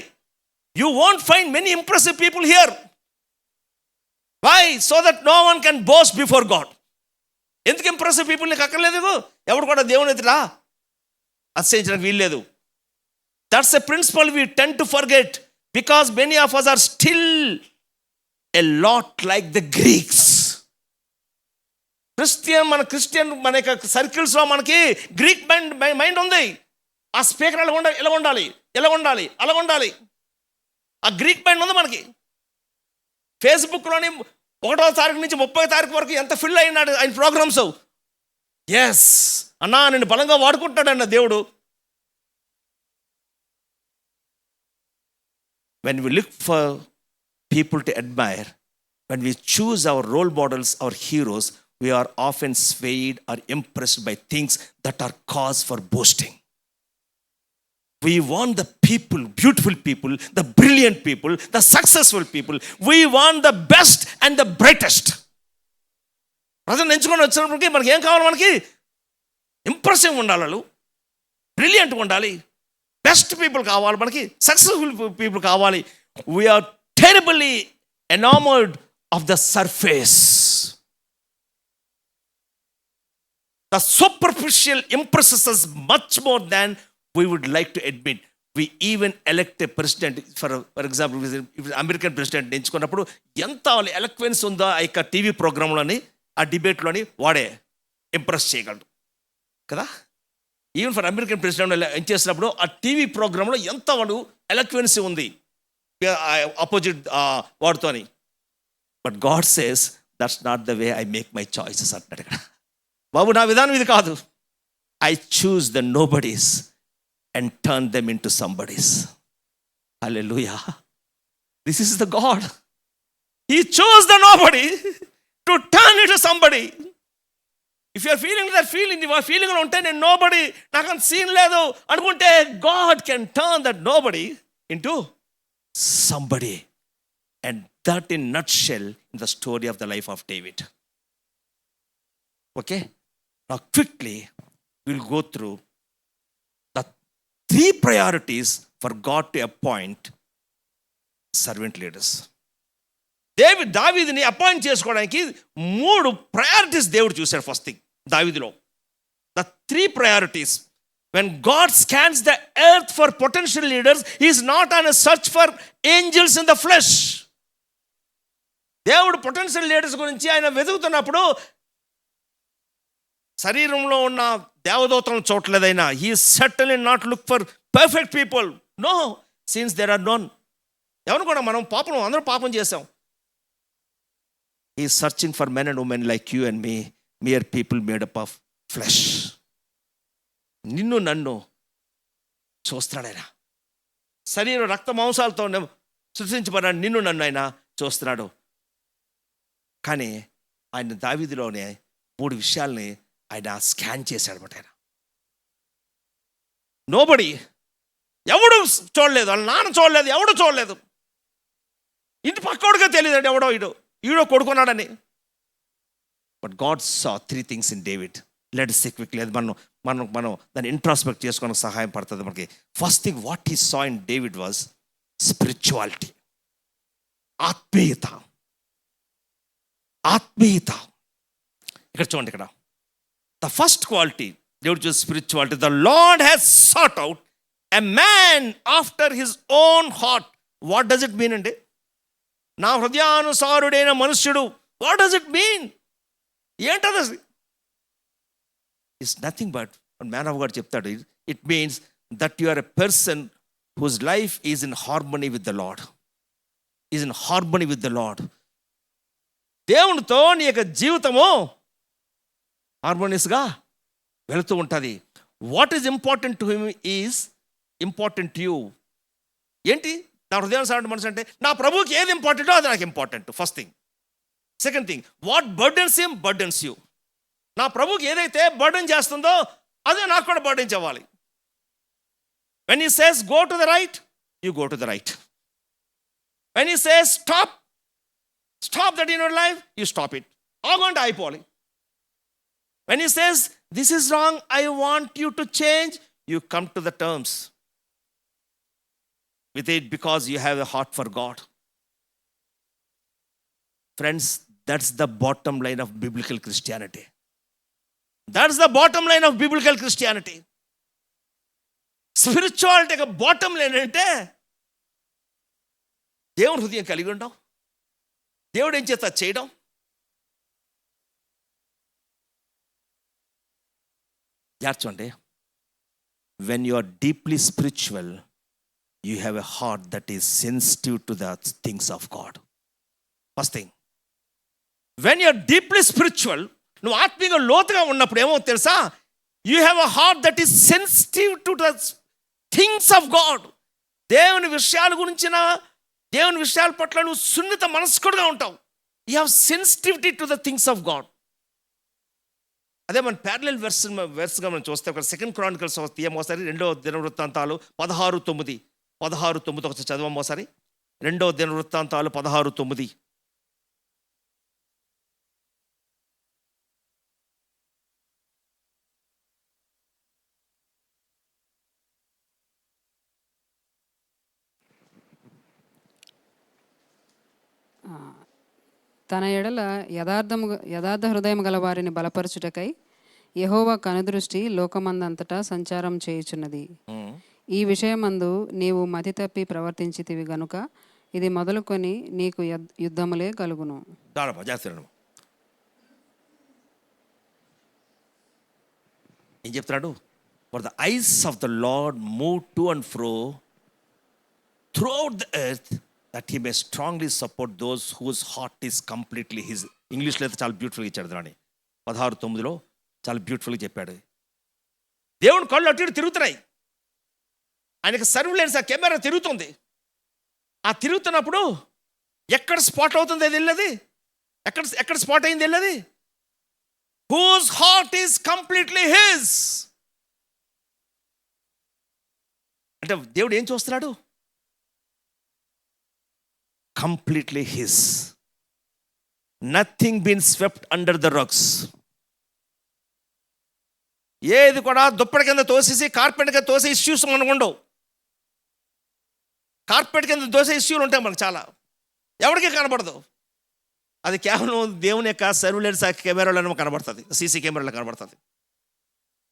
you won't find many impressive people here. Why? So that no one can boast before God. ఎందుకు ఇంప్రెసివ్ పీపుల్ నీకు అక్కర్లేదు, ఎవడు కూడా దేవుని ఎదుట అతిశయించడానికి వీల్లేదు. That's a principle we tend to forget because many of us are still a lot like the Greeks. Christian మన యొక్క సర్కిల్స్లో మనకి గ్రీక్ మైండ్ ఉంది. ఆ స్పీకర్ ఎలా ఉండాలి అలా ఉండాలి, ఆ గ్రీక్ మైండ్ ఉంది మనకి. ఫేస్బుక్లోని 1వ తారీఖు నుంచి 30వ తారీఖు వరకు ఎంత ఫిల్ అయినాడు ఆయన ప్రోగ్రామ్స్. ఎస్ అన్నా, నేను బలంగా వాడుకుంటాడన్న దేవుడు. When we look for people to admire, when we choose our role models, our heroes, we are often swayed or impressed by things that are cause for boasting. We want the people, beautiful people, the brilliant people, the successful people. We want the best and the brightest. ప్రజలు ఎంచుకొని వచ్చినప్పటికీ మనకి ఏం కావాలి? మనకి impressive ఉండాలి, వాళ్ళు బ్రిలియంట్గా ఉండాలి, బెస్ట్ పీపుల్ కావాలి, మనకి సక్సెస్ఫుల్ పీపుల్ కావాలి. We're terribly enamoured of the surface. The superficial impresses us much more than we would like to admit. We even elect a president, for example, American president ఎంచుకున్నప్పుడు ఎంత ఎలక్వెన్స్ ఉందో ఆ యొక్క TV ప్రోగ్రాంలోని, ఆ డిబేట్లోని వాడే ఇంప్రెస్ చేయగలడు కదా. ఈవెన్ ఫర్ అమెరికన్ ప్రెసిడెంట్ ఎంచేసినప్పుడు ఆ టీవీ ప్రోగ్రాంలో ఎంత వాడు ఎలక్వెన్సీ ఉంది అపోజిట్ వాడుతోని. But God says that's not the way I make my choices అంటాడు ఇక్కడ. బాబు, నా విధానం ఇది కాదు. I choose the nobodies and turn them into somebodies. Hallelujah. This is the God. He choose the nobody to turn into somebody. If you're feeling that feeling, ఆ ఫీలింగ్లో ఉంటే నేను నోబడీ, నాకు అంత సీన్ లేదు అనుకుంటే, God can turn that nobody into somebody. And that in nutshell in the story of the life of David. Okay, now quickly we'll go through the 3 priorities for God to appoint servant leaders. దావీదుని appoint చేసుకోవడానికి 3 priorities దేవుడు చూశాడు. First thing, దావీదులో the 3 priorities. When God scans the earth for potential leaders, he is not on a search for angels in the flesh. దేవుడు potential leaders గురించి ఆయన వెతుకుతున్నప్పుడు శరీరంలో ఉన్న దేవదూతలను చూడలేదైనా. He certainly not look for perfect people. No, since there are none. ఎవరు కూడా మనం అందరూ పాపం చేసాం. He searching for men and women like you and me, mere people made up of flesh. నిన్ను నన్ను చూస్తున్నాడు ఆయన. శరీరం రక్త మాంసాలతో సృష్టించబడిన నిన్ను నన్ను ఆయన చూస్తున్నాడు. కానీ ఆయన దావీదులోనే 3 విషయాల్ని ఆయన స్కాన్ చేశాడు అనమాట. ఆయన నోబడి, ఎవడు చూడలేదు, వాళ్ళ నాన్న చూడలేదు, ఎవడు చూడలేదు, ఇంటి పక్కోడుగా తెలియదండి ఎవడో ఈడో కొడుకున్నాడని. But God saw 3 things in David. Let us see quickly. అది మనం దాన్ని ఇంట్రాస్పెక్ట్ చేసుకోవడానికి సహాయం పడుతుంది మనకి. First thing what he saw in David was spirituality. ఆత్మీయత. ఇక్కడ చూడండి, ఇక్కడ ద ఫస్ట్ క్వాలిటీ దేవుడు చూసి spirituality. The Lord has sought out a man after his own heart. What does it mean అండి? నా హృదయానుసారుడైన మనుష్యుడు. What does it mean? ఏంటది? It's nothing but man of God చెప్తాడు, it means that you are a person whose life is in harmony with the Lord. Is in harmony with the lord. దేవునితో నీ యొక్క జీవితము హార్మోనియస్గా వెళుతూ ఉంటుంది. What is important to him is important to you. ఏంటి నా హృదయానుసారమైన మనసు అంటే, నా ప్రభువుకి ఏది ఇంపార్టెంటో అది నాకు important. First thing. Second thing, what burdens him burdens you. నా ప్రభువుకి ఏదైతే బర్డెన్ చేస్తుందో అదే నాకు కూడా బర్డెన్ చేయాలి. When he says go to the right, you go to the right. When he says stop that in your life, you stop it. ఆగంటే అయిపోవాలి. When he says, this is wrong, I want you to change, you come to the terms with it because you have a heart for God. Friends, that's the bottom line of biblical Christianity. That's the bottom line of biblical Christianity. Spirituality యొక్క bottom line అంటే దేవుని హృదయం కలిగి ఉండడం, దేవుడు ఏం చేస్తా చేయడం. చూడండి, when you are deeply spiritual, you have a heart that is sensitive to the things of God. First thing, when you are deeply spiritual, నువ్వు ఆత్మీయంగా లోతుగా ఉన్నప్పుడు ఏమో తెలుసా, you have a heart that is sensitive to the things of God. దేవుని విషయాల గురించిన, దేవుని విషయాల పట్ల నువ్వు సున్నిత మనస్కుడుగా ఉంటావు. You have sensitivity to the things of God. అదే మన ప్యారలల్ వెర్స్గా మనం చూస్తే ఒక 2 Chronicles తీయమోసారి, 2వ దినవృత్తాంతాలు 16:9 ఒకసారి చదవమోసారి. 2వ దినవృత్తాంతాలు 16:9. తన ఎడల యథార్థ హృదయం గల వారిని బలపరచుటకై యెహోవా కనుదృష్టి లోకమందంతటా సంచారం చేయుచున్నది. ఈ విషయమందు నీవు మతి తప్పి ప్రవర్తించితివి గనుక ఇది మొదలుకొని నీకు యుద్ధములే కలుగును. ఏం చెప్తున్నాడు? For the eyes of the lord move to and fro throughout the earth that he may strongly support those whose heart is completely his. ఇంగ్లీష్లో అయితే చాలా బ్యూటిఫుల్గా ఇచ్చాడు. దాన్ని 16:9 చాలా బ్యూటిఫుల్గా చెప్పాడు. దేవుని కళ్ళు అటు ఇటు తిరుగుతున్నాయి. ఆయనకి సర్విలెన్స్, ఆ కెమెరా తిరుగుతుంది. ఆ తిరుగుతున్నప్పుడు ఎక్కడ స్పాట్ అవుతుంది అది వెళ్ళది, ఎక్కడ స్పాట్ అయింది వెళ్ళది. Whose heart is completely his. అంటే దేవుడు ఏం చూస్తున్నాడు? Completely his. Nothing been swept under the rugs. ఏది కూడా దుప్పటి కింద తోసేసి కార్పెట్ కింద తోసే ఇష్యూస్ మనకు ఉండవు. కార్పెట్ కింద తోసే ఇష్యూలు ఉంటాయి మనకు చాలా, ఎవరికి కనబడదు. అది కేవలం దేవుని యొక్క సర్విలెన్స్ కెమెరాలో కనబడుతుంది, సీసీ కెమెరాలో కనబడుతుంది.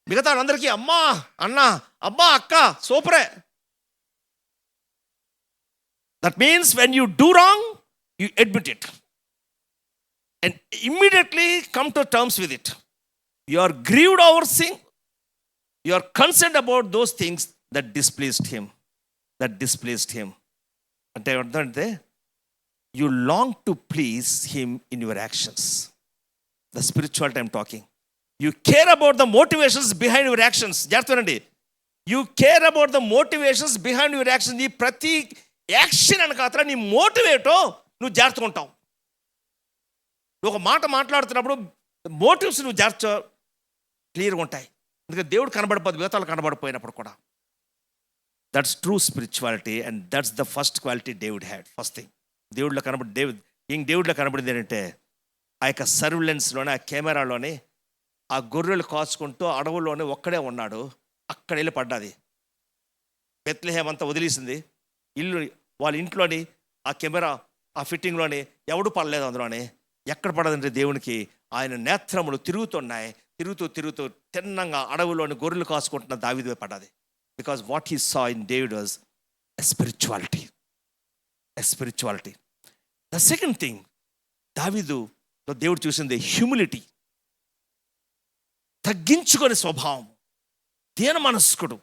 మిగతా అందరికీ అమ్మా అన్న, అబ్బా అక్క, సూపరే. That means when you do wrong, you admit it and immediately come to terms with it. You are grieved over sin. You are concerned about those things that displeased him. అంటే you long to please him in your actions. The spirituality I'm talking. You care about the motivations behind your actions. జాగ్రత్తనండి. You care about the motivations behind your actions. నీ ప్రతి action అని కాదు, నీ మోటివేటో నువ్వు జాగ్రత్తగా ఉంటావు. నువ్వు ఒక మాట మాట్లాడుతున్నప్పుడు మోటివ్స్ నువ్వు జాగ్రత్త క్లియర్గా ఉంటాయి. ఎందుకంటే దేవుడు కనబడిపోదు, మిగతాలు కనబడిపోయినప్పుడు కూడా. That's true spirituality and that's the first quality David had. First thing, దేవుడిలో కనబడింది ఏంటంటే ఆ యొక్క సర్విలెన్స్లోనే, ఆ కెమెరాలోనే ఆ గొర్రెలు కాచుకుంటూ అడవుల్లోనే ఒక్కడే ఉన్నాడు. అక్కడ వెళ్ళి పడ్డాది. బెత్లెహేమ్ అంతా వదిలేసింది. ఇల్లు వాళ్ళ ఇంట్లోని ఆ కెమెరా ఆ ఫిట్టింగ్లోని ఎవడు పడలేదు. అందులోనే ఎక్కడ పడదంటే దేవునికి ఆయన నేత్రములు తిరుగుతున్నాయి. తిరుగుతూ తిన్నంగా అడవులోని గొర్రెలు కాసుకుంటున్న దావీదు పడ్డది. Because what he saw in David was a spirituality. The second thing, దావీదులో దేవుడు చూసింది హ్యూమిలిటీ, తగ్గించుకునే స్వభావం, దీన మనస్కుడు.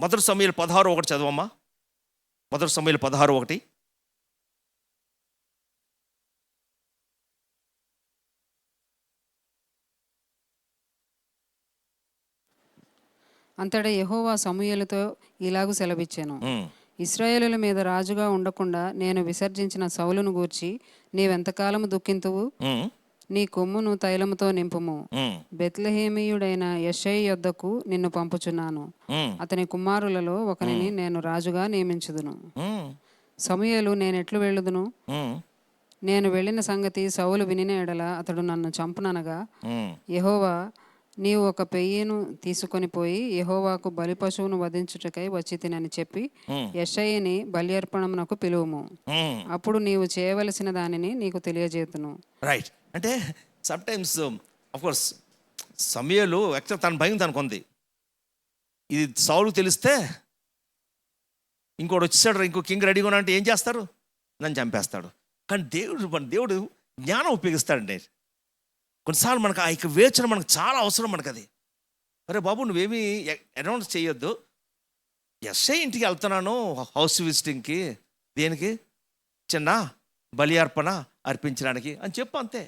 1 సమూయేలు 16:1 చదవమ్మా. 1 సమూయేలు 16:1. అంతటా యెహోవా సమూయేలుతో ఇలాగు సెలవిచ్చెను, ఉమ్, ఇశ్రాయేలుల మీద రాజుగా ఉండకుండా నేను విసర్జించిన సౌలును గూర్చి నీవెంతకాలము దుఃఖింతువు? ఉమ్, నీ కొమ్మును తైలముతో నింపుము. ఉమ్, బెత్లెహేమీయుడైన యెషై యొద్దకు నిన్ను పంపుచున్నాను. ఉమ్, అతని కుమారులలో ఒకనిని నేను రాజుగా నియమించుదును. ఉమ్, సమూయేలు, నేనెట్లు వెళ్ళుదును? ఉమ్, నేను వెళ్ళిన సంగతి సౌలు వినిన ఎడల అతడు నన్ను చంపుననగా, ఉమ్, యెహోవా, నీవు ఒక పెయ్యను తీసుకొని పోయి యెహోవాకు బలి పశువును వధించుటకై వచ్చి తినని చెప్పి ఉమ్, యెషయిని బలి అర్పణమునకు పిలువుము. ఉమ్. అప్పుడు నీవు చేయవలసిన దానిని నీకు తెలియజేతును. రైట్. అంటే సమ్టైమ్స్ కోర్స్ సమయలు యాక్చువల్ తన భయం తనకు ఉంది. ఇది సౌలు తెలిస్తే ఇంకోటి వచ్చేసాడు, ఇంకో కింగ్ రెడీగా ఉన్నా అంటే ఏం చేస్తారు? నన్ను చంపేస్తాడు. కానీ దేవుడు జ్ఞానం ఉపయోగిస్తాడండి. కొన్నిసార్లు మనకు ఆ యొక్క వేచన మనకు చాలా అవసరం. మనకు అది, అరే బాబు నువ్వేమీ అనౌన్స్ చేయొద్దు, ఎస్ఐ ఇంటికి వెళ్తున్నాను హౌస్ విజిటింగ్కి, దేనికి? చిన్న బలి అర్పణ అర్పించడానికి అని చెప్పు, అంతే.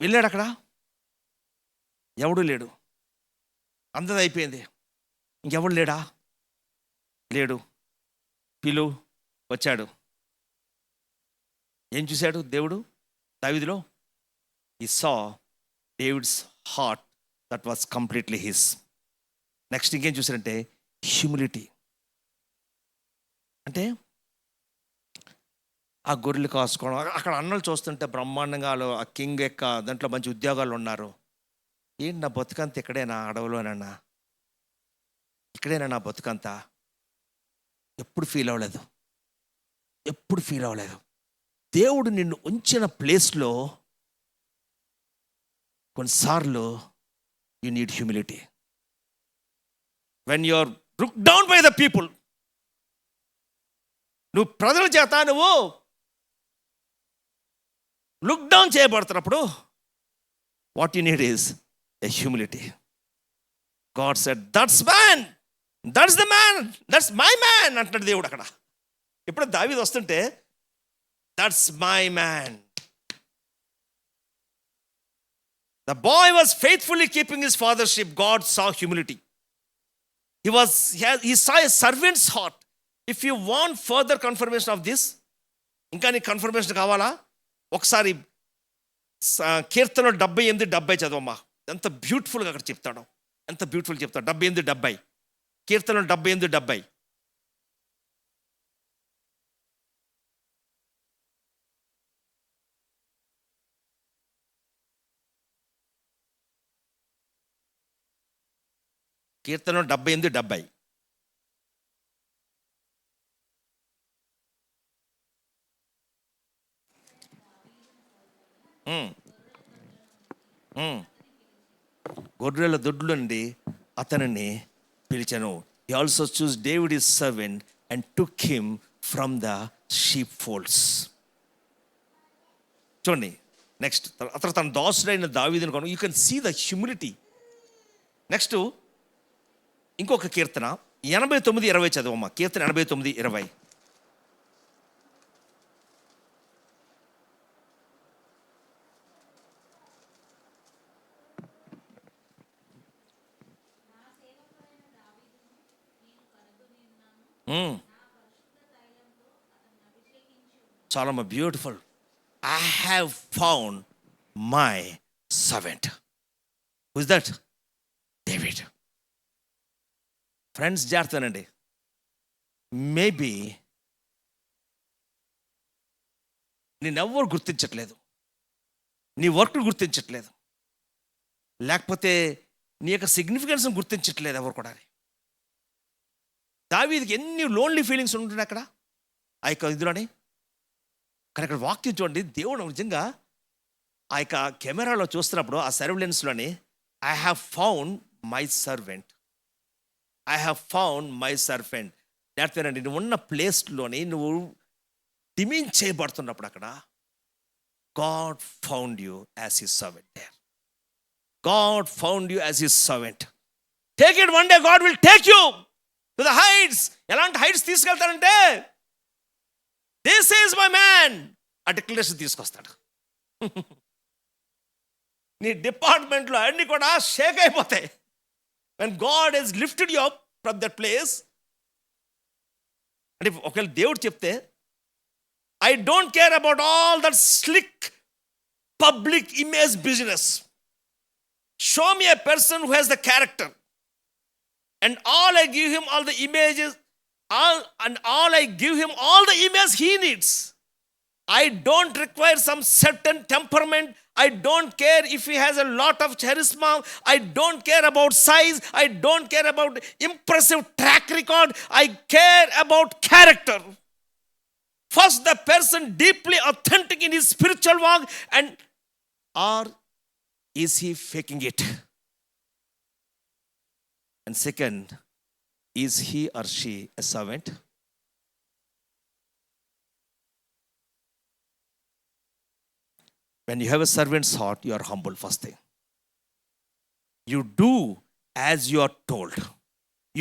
వెళ్ళాడు. అక్కడ ఎవడు లేడు, అందది అయిపోయింది. ఇంకెవడు లేడు. పిలు వచ్చాడు. ఏం చూశాడు దేవుడు దావీదులో? ఈ saw David's heart that was completely his. Next ఇంకేం చూశారంటే హ్యూమిలిటీ. అంటే ఆ గొర్రెలు కాసుకోవడం, అక్కడ అన్నలు చూస్తుంటే బ్రహ్మాండంగా ఆ కింగ్ యొక్క దాంట్లో మంచి ఉద్యోగాలు ఉన్నారు. ఏంటి నా బతుకంత ఇక్కడేనా? అడవులోనన్నా ఇక్కడేనా నా బతుకంతా? ఎప్పుడు ఫీల్ అవ్వలేదు. దేవుడు నిన్ను ఉంచిన ప్లేస్లో కొన్నిసార్లు you need humility. When you are look down by the people, నువ్వు ప్రజల చేత నువ్వు లుక్ డౌన్ చేయబడుతున్నప్పుడు what you need is a humility. God said that's man, that's the man, that's my man అంటున్నాడు దేవుడు అక్కడ. ఇప్పుడు దావీదు వస్తుంటే that's my man. The boy was faithfully keeping his father's sheep. God saw humility. He saw a servant's heart. If you want further confirmation of this, ఇంకా నీకు confirmation కావాలా? ఒకసారి కీర్తనలో 78:70 చదవమ్మా. ఎంత బ్యూటిఫుల్గా అక్కడ చెప్తాడు. 78:70 కీర్తనలో 78:70. కీర్తనలో 78:70. గొర్రెల దొడ్లు నుండి అతనిని పిలిచాను. He also chose David his servant and took him from the sheepfolds. చూడండి నెక్స్ట్, అతను తన దాసుడైన దావీదును కొను. You can see the humility. Next ఇంకొక కీర్తన 89:20 చదవమ్మా. కీర్తన 89:20. చాలా beautiful. I have found my servant. Who is that? David. Friends జాగ్రత్తనండి. మేబీ నేనెవ్వరు గుర్తించట్లేదు, నీ వర్క్ గుర్తించట్లేదు, లేకపోతే నీ యొక్క సిగ్నిఫికెన్స్ గుర్తించట్లేదు ఎవరు కూడా. దావీదుకి ఎన్ని లోన్లీ ఫీలింగ్స్ ఉంటుండే అక్కడ ఆ యొక్క ఇదిలోని. కానీ అక్కడ వాక్యం చూడండి, దేవుడు నిజంగా ఆ యొక్క కెమెరాలో చూస్తున్నప్పుడు ఆ సర్వేలెన్స్లోని I have found my servant, I have found my servant. లేకపోతేనండి నువ్వు ఉన్న ప్లేస్లోని నువ్వు డిమీన్ చేయబడుతున్నప్పుడు అక్కడ God found you as his servant there. God found you as his servant. Take it, one day God will take you to the heights. ఎలాంటి heights తీసుకెళ్తాడంటే this is my man ఆ డిక్లరేషన్ తీసుకొస్తాడు. నీ డిపార్ట్మెంట్లో అన్నీ కూడా షేక్ అయిపోతాయి. And God has lifted you up from that place. అంటే ఒకవేళ దేవుడు చెప్తే, I don't care about all that slick public image business. Show me a person who has the character, and all I give him all the images, all I give him all the image he needs. I don't require some certain temperament. I don't care if he has a lot of charisma. I don't care about size. I don't care about impressive track record. I care about character. First, the person deeply authentic in his spiritual walk, and or is he faking it? And second, is he or she a servant? When you have a servant's heart, you are humble, first thing. You do as you are told.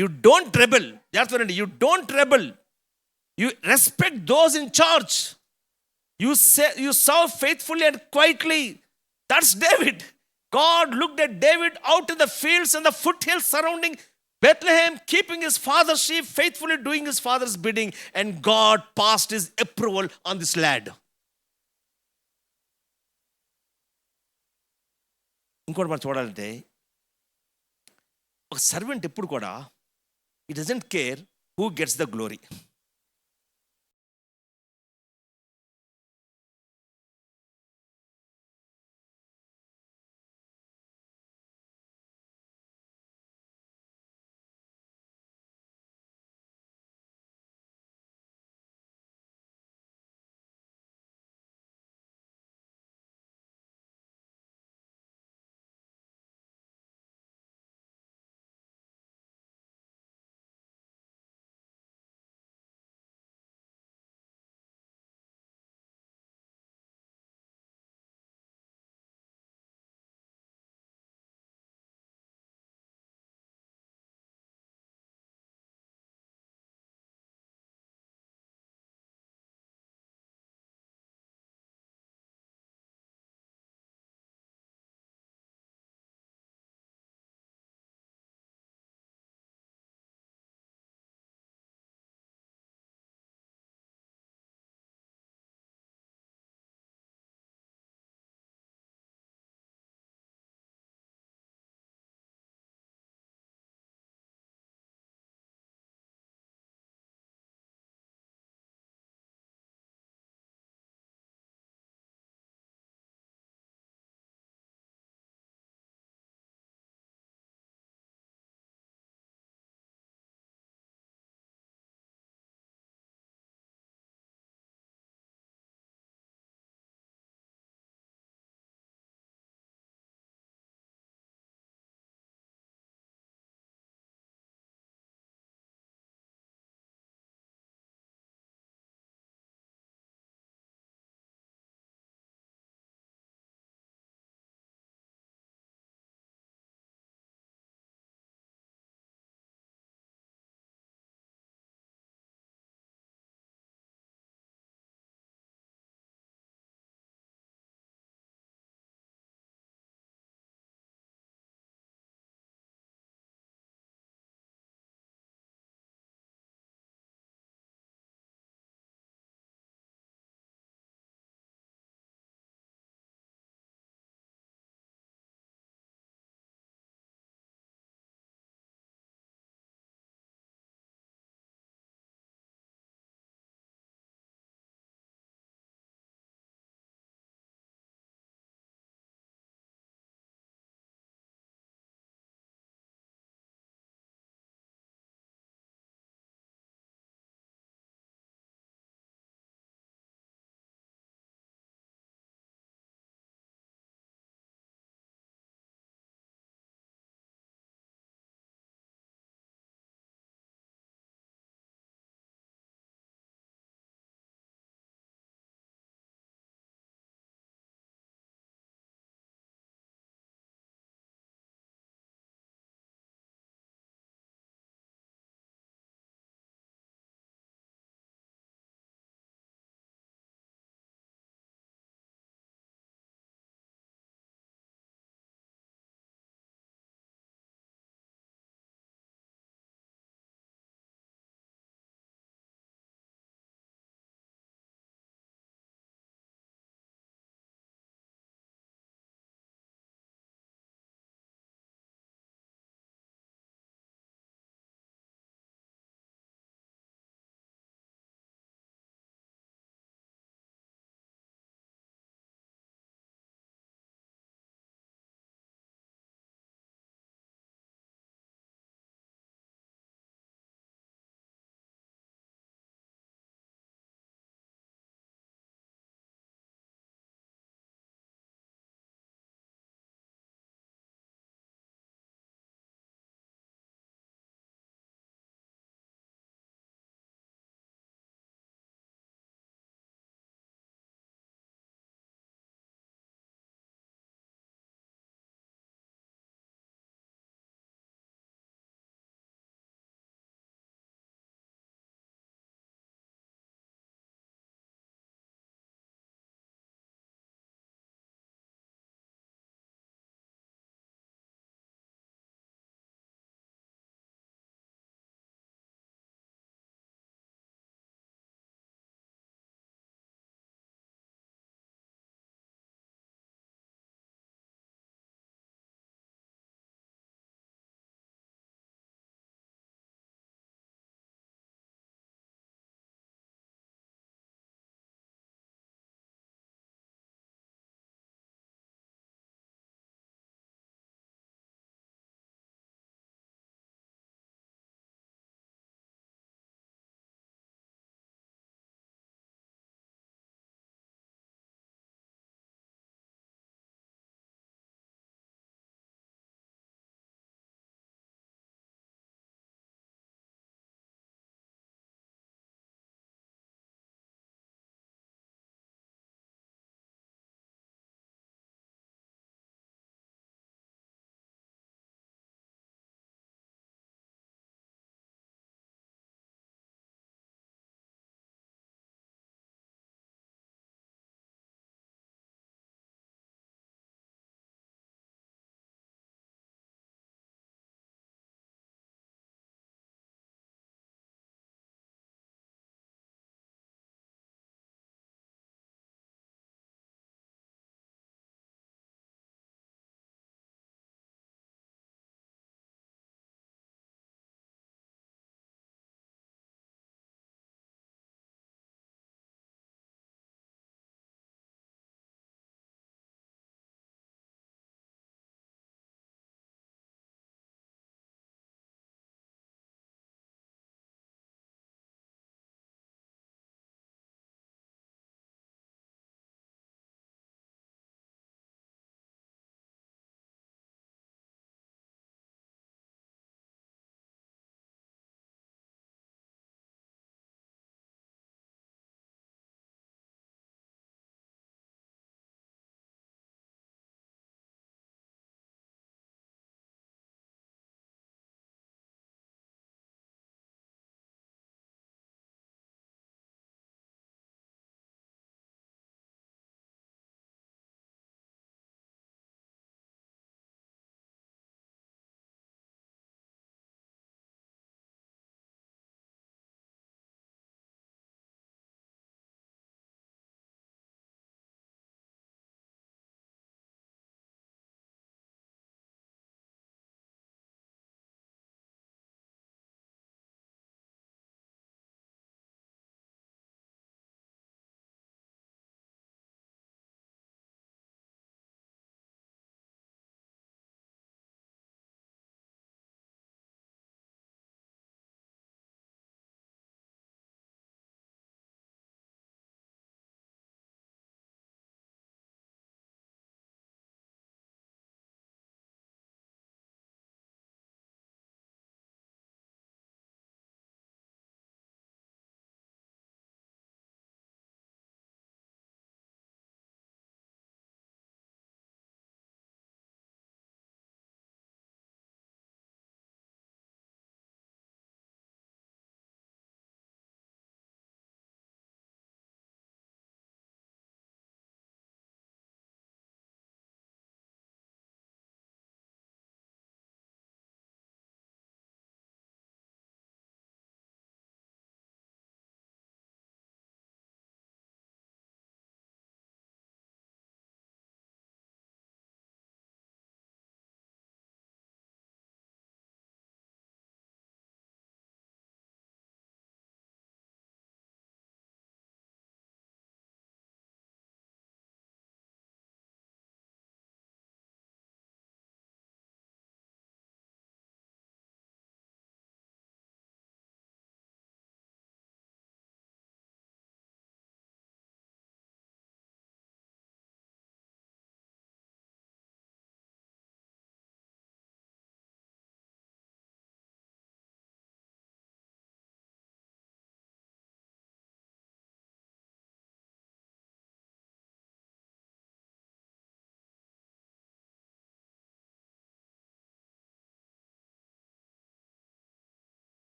You don't rebel. That's what I mean. You don't rebel. You respect those in charge. You serve faithfully and quietly. That's David. God looked at David out in the fields and the foothills surrounding Bethlehem, keeping his father's sheep, faithfully doing his father's bidding, and God passed his approval on this lad. ఇంకోటి మనం చూడాలంటే, ఒక servant ఎప్పుడు కూడా, he doesn't care who gets the glory.